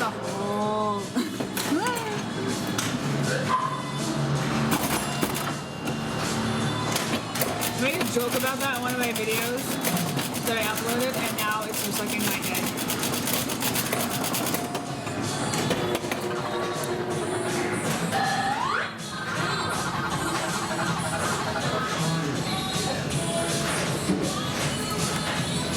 a hole. I made a joke about that in one of my videos that I uploaded, and now it's just like in my head.